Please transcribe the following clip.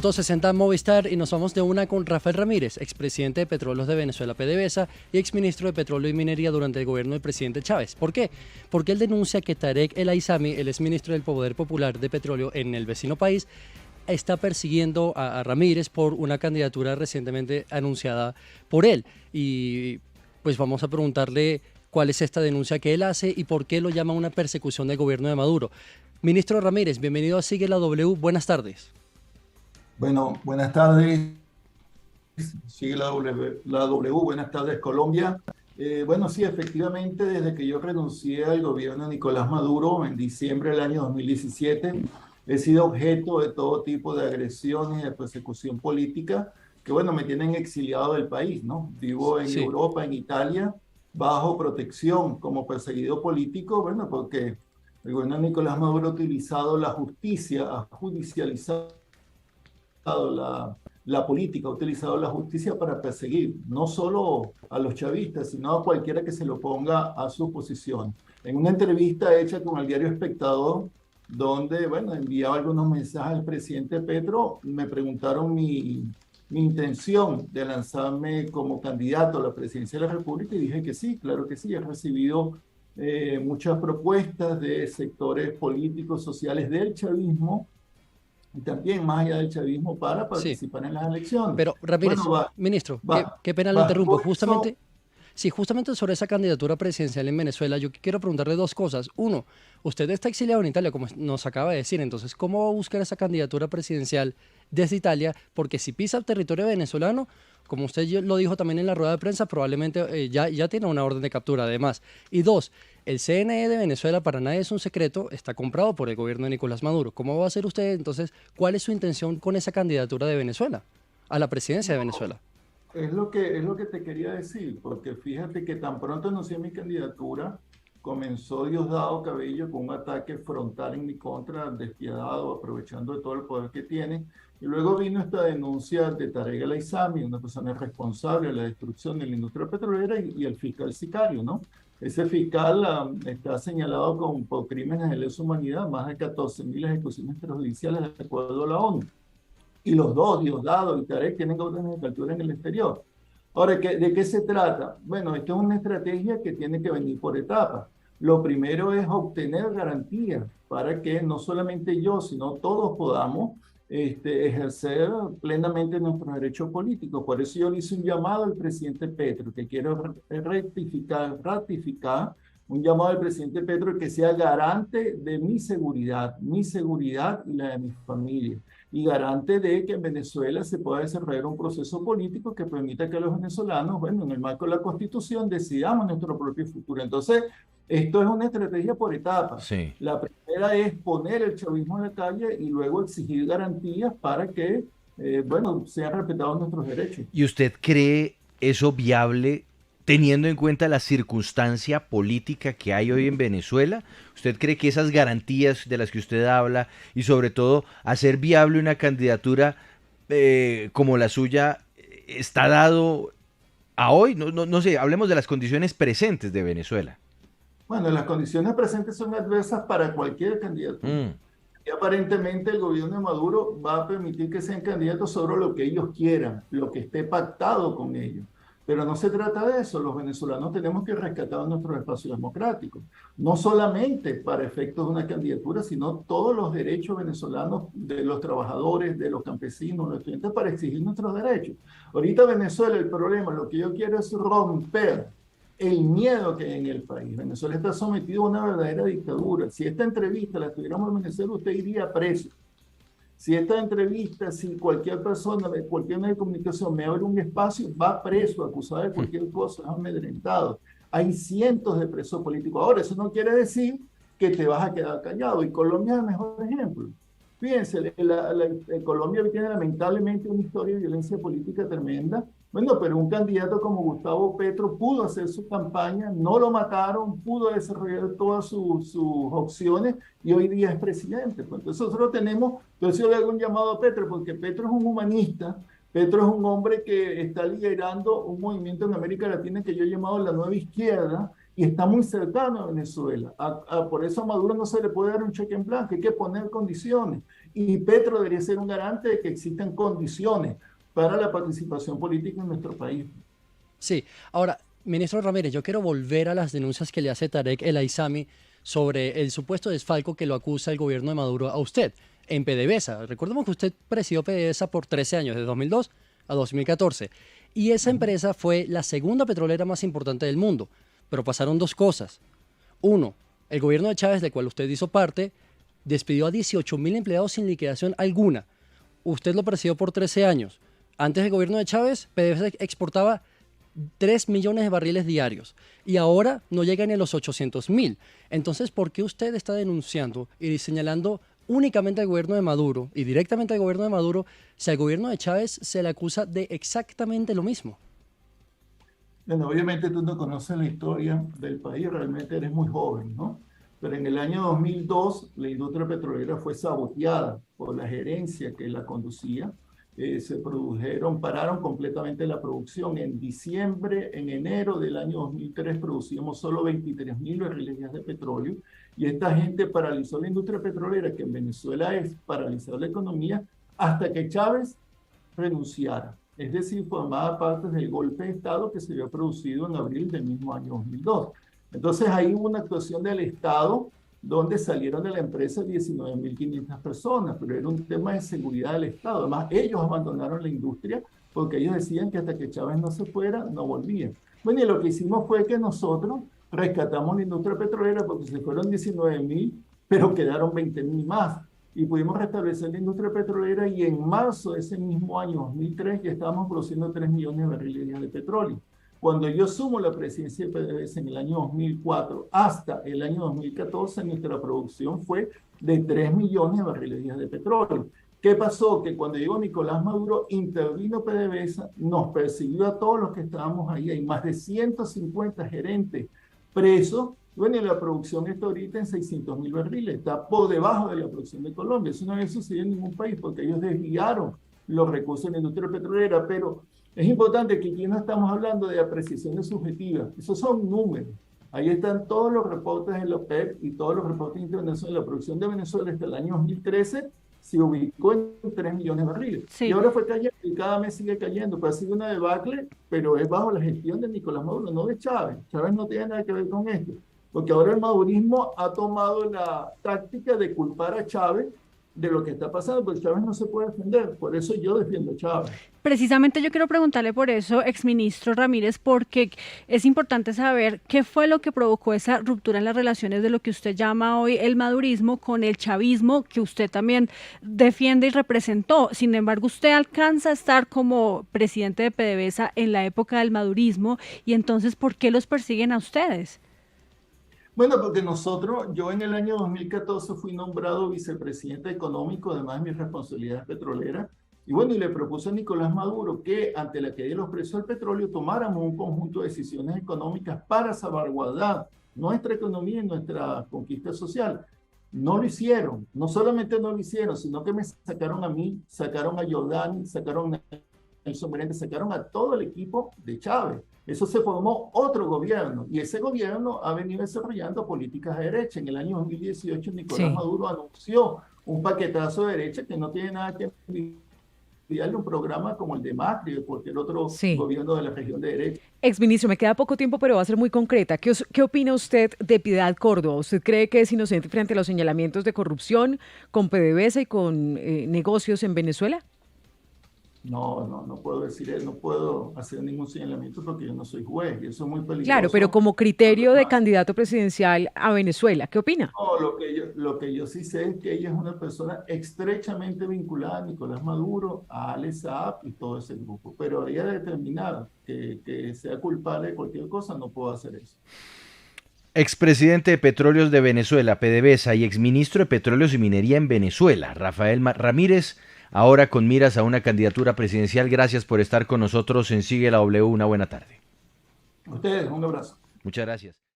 60 Movistar y nos vamos de una con Rafael Ramírez, expresidente de Petróleos de Venezuela PDVSA y exministro de Petróleo y Minería durante el gobierno del presidente Chávez. ¿Por qué? Porque él denuncia que Tarek El Aissami, el exministro del Poder Popular de Petróleo en el vecino país, está persiguiendo a Ramírez por una candidatura recientemente anunciada por él. Y pues vamos a preguntarle cuál es esta denuncia que él hace y por qué lo llama una persecución del gobierno de Maduro. Ministro Ramírez, bienvenido a Sigue la W. Buenas tardes. Bueno, buenas tardes. Sigue la W, buenas tardes Colombia. Bueno, sí, efectivamente, desde que yo renuncié al gobierno de Nicolás Maduro en diciembre del año 2017, he sido objeto de todo tipo de agresiones y de persecución política que, bueno, me tienen exiliado del país, ¿no? Vivo en Sí. Europa, en Italia, bajo protección como perseguido político, bueno, porque el gobierno de Nicolás Maduro ha utilizado la justicia, ha judicializado la política, ha utilizado la justicia para perseguir no solo a los chavistas, sino a cualquiera que se lo ponga a su posición. En una entrevista hecha con el diario Espectador, donde, bueno, enviaba algunos mensajes al presidente Petro, me preguntaron mi intención de lanzarme como candidato a la presidencia de la República y dije que sí, claro que sí, he recibido muchas propuestas de sectores políticos, sociales del chavismo, y también más allá del chavismo para Sí, participar en las elecciones. pero Ramírez, Bueno, ministro, va, qué pena lo interrumpo. bajo eso, Justamente, sí, justamente sobre esa candidatura presidencial en Venezuela, yo quiero preguntarle dos cosas. Uno, usted está exiliado en Italia, como nos acaba de decir, entonces, ¿cómo va a buscar esa candidatura presidencial desde Italia? Porque si pisa el territorio venezolano, como usted lo dijo también en la rueda de prensa, probablemente ya tiene una orden de captura además. Y dos, el CNE de Venezuela, para nadie es un secreto, está comprado por el gobierno de Nicolás Maduro. ¿Cómo va a hacer usted entonces? ¿Cuál es su intención con esa candidatura de Venezuela a la presidencia de no, Venezuela? es lo que te quería decir, porque fíjate que tan pronto anuncié mi candidatura, comenzó Diosdado Cabello con un ataque frontal en mi contra, despiadado, aprovechando de todo el poder que tiene. Y luego vino esta denuncia de Tarek El Aissami, una persona responsable de la destrucción de la industria petrolera, y el fiscal sicario, ¿no? Ese fiscal está señalado por crímenes de lesa humanidad, más de 14.000 ejecuciones extrajudiciales de acuerdo a la ONU. Y los dos, Diosdado y Tarek, tienen órdenes de captura en el exterior. Ahora, ¿de qué se trata? Bueno, esto es una estrategia que tiene que venir por etapas. Lo primero es obtener garantías para que no solamente yo, sino todos podamos ejercer plenamente nuestros derechos políticos. Por eso yo le hice un llamado al presidente Petro, que quiero ratificar un llamado al presidente Petro que sea garante de mi seguridad y la de mi familia, y garante de que en Venezuela se pueda desarrollar un proceso político que permita que los venezolanos, bueno, en el marco de la Constitución, decidamos nuestro propio futuro. Entonces, esto es una estrategia por etapas. Sí. La primera es poner el chavismo en la calle y luego exigir garantías para que, bueno, sean respetados nuestros derechos. ¿Y usted cree eso viable teniendo en cuenta la circunstancia política que hay hoy en Venezuela? ¿Usted cree que esas garantías de las que usted habla y sobre todo hacer viable una candidatura como la suya está dado a hoy? No sé, hablemos de las condiciones presentes de Venezuela. Bueno, las condiciones presentes son adversas para cualquier candidatura. Mm. Y aparentemente el gobierno de Maduro va a permitir que sean candidatos sobre lo que ellos quieran, lo que esté pactado con ellos. Pero no se trata de eso. Los venezolanos tenemos que rescatar nuestros espacios democráticos. No solamente para efectos de una candidatura, sino todos los derechos venezolanos de los trabajadores, de los campesinos, de los estudiantes, para exigir nuestros derechos. Ahorita Venezuela, el problema, lo que yo quiero es romper el miedo que hay en el país. Venezuela está sometido a una verdadera dictadura. Si esta entrevista la tuviéramos en Venezuela, usted iría preso. Si esta entrevista, si cualquier persona de cualquier medio de comunicación me abre un espacio, va preso, acusado de cualquier cosa, es amedrentado. Hay cientos de presos políticos. Ahora, eso no quiere decir que te vas a quedar callado. Y Colombia es el mejor ejemplo. Fíjense, Colombia tiene lamentablemente una historia de violencia política tremenda. Bueno, pero un candidato como Gustavo Petro pudo hacer su campaña, no lo mataron, pudo desarrollar todas sus opciones y hoy día es presidente. Pues entonces nosotros tenemos, entonces yo le hago un llamado a Petro, porque Petro es un humanista, Petro es un hombre que está liderando un movimiento en América Latina que yo he llamado la nueva izquierda, y está muy cercano a Venezuela. Por eso a Maduro no se le puede dar un cheque en blanco, hay que poner condiciones. Y Petro debería ser un garante de que existan condiciones para la participación política en nuestro país. Sí, ahora, ministro Ramírez, yo quiero volver a las denuncias que le hace Tarek El Aissami sobre el supuesto desfalco que lo acusa el gobierno de Maduro a usted en PDVSA. Recordemos que usted presidió PDVSA por 13 años, de 2002 a 2014. Y esa empresa fue la segunda petrolera más importante del mundo. Pero pasaron dos cosas. Uno, el gobierno de Chávez, del cual usted hizo parte, despidió a 18.000 empleados sin liquidación alguna. Usted lo presidió por 13 años. Antes del gobierno de Chávez, PDVSA exportaba 3 millones de barriles diarios y ahora no llegan ni a los 800.000. Entonces, ¿por qué usted está denunciando y señalando únicamente al gobierno de Maduro y directamente al gobierno de Maduro si al gobierno de Chávez se le acusa de exactamente lo mismo? Bueno, obviamente tú no conoces la historia del país, realmente eres muy joven, ¿no? Pero en el año 2002 la industria petrolera fue saboteada por la gerencia que la conducía. Pararon completamente la producción. En enero del año 2003 producíamos solo 23.000 barriles de petróleo y esta gente paralizó la industria petrolera, que en Venezuela es paralizar la economía, hasta que Chávez renunciara. Es decir, formaba parte del golpe de Estado que se había producido en abril del mismo año 2002. Entonces ahí hubo una actuación del Estado donde salieron de la empresa 19.500 personas, pero era un tema de seguridad del Estado. Además, ellos abandonaron la industria porque ellos decían que hasta que Chávez no se fuera, no volvían. Bueno, y lo que hicimos fue que nosotros rescatamos la industria petrolera porque se fueron 19.000, pero quedaron 20.000 más. Y pudimos restablecer la industria petrolera y en marzo de ese mismo año, 2003, ya estábamos produciendo 3 millones de barriles de petróleo. Cuando yo sumo la presidencia de PDVSA en el año 2004 hasta el año 2014, nuestra producción fue de 3 millones de barriles de petróleo. ¿Qué pasó? Que cuando llegó Nicolás Maduro, intervino PDVSA, nos persiguió a todos los que estábamos ahí. Hay más de 150 gerentes presos. Bueno, y la producción está ahorita en 600.000 barriles. Está por debajo de la producción de Colombia. Eso no había sucedido en ningún país porque ellos desviaron los recursos de la industria petrolera, pero es importante que aquí no estamos hablando de apreciaciones subjetivas, esos son números. Ahí están todos los reportes de la OPEP y todos los reportes internacionales. La producción de Venezuela hasta el año 2013 se ubicó en 3 millones de barriles. Sí. Y ahora fue cayendo y cada mes sigue cayendo. Pues ha sido una debacle, pero es bajo la gestión de Nicolás Maduro, no de Chávez. Chávez no tiene nada que ver con esto. Porque ahora el madurismo ha tomado la táctica de culpar a Chávez de lo que está pasando, porque Chávez no se puede defender. Por eso yo defiendo a Chávez. Precisamente yo quiero preguntarle por eso, exministro Ramírez, porque es importante saber qué fue lo que provocó esa ruptura en las relaciones de lo que usted llama hoy el madurismo con el chavismo, que usted también defiende y representó. Sin embargo, usted alcanza a estar como presidente de PDVSA en la época del madurismo, y entonces, ¿por qué los persiguen a ustedes? Bueno, porque yo en el año 2014 fui nombrado vicepresidente económico, además de mis responsabilidades petroleras, y bueno, y le propuse a Nicolás Maduro que ante la caída de los precios del petróleo tomáramos un conjunto de decisiones económicas para salvaguardar nuestra economía y nuestra conquista social. No lo hicieron, no solamente no lo hicieron, sino que me sacaron a mí, sacaron a Giordani, sacaron a Nelson Merente, sacaron a todo el equipo de Chávez. Eso se formó otro gobierno y ese gobierno ha venido desarrollando políticas de derecha. En el año 2018 Nicolás Maduro anunció un paquetazo de derecha que no tiene nada que envidiarle un programa como el de Macri o cualquier otro gobierno de la región de derecha. Exministro, me queda poco tiempo, pero va a ser muy concreta. ¿Qué opina usted de Piedad Córdoba? ¿Usted cree que es inocente frente a los señalamientos de corrupción con PDVSA y con negocios en Venezuela? No puedo decir, no puedo hacer ningún señalamiento porque yo no soy juez y eso es muy peligroso. Claro, pero como criterio de candidato presidencial a Venezuela, ¿qué opina? No, lo que yo sí sé es que ella es una persona estrechamente vinculada a Nicolás Maduro, a Alex Saab y todo ese grupo, pero ella determinada que sea culpable de cualquier cosa, no puedo hacer eso. Expresidente de Petróleos de Venezuela, PDVSA, y exministro de Petróleos y Minería en Venezuela, Rafael Ramírez, ahora con miras a una candidatura presidencial. Gracias por estar con nosotros en Sigue la W. Una buena tarde. A ustedes, un abrazo. Muchas gracias.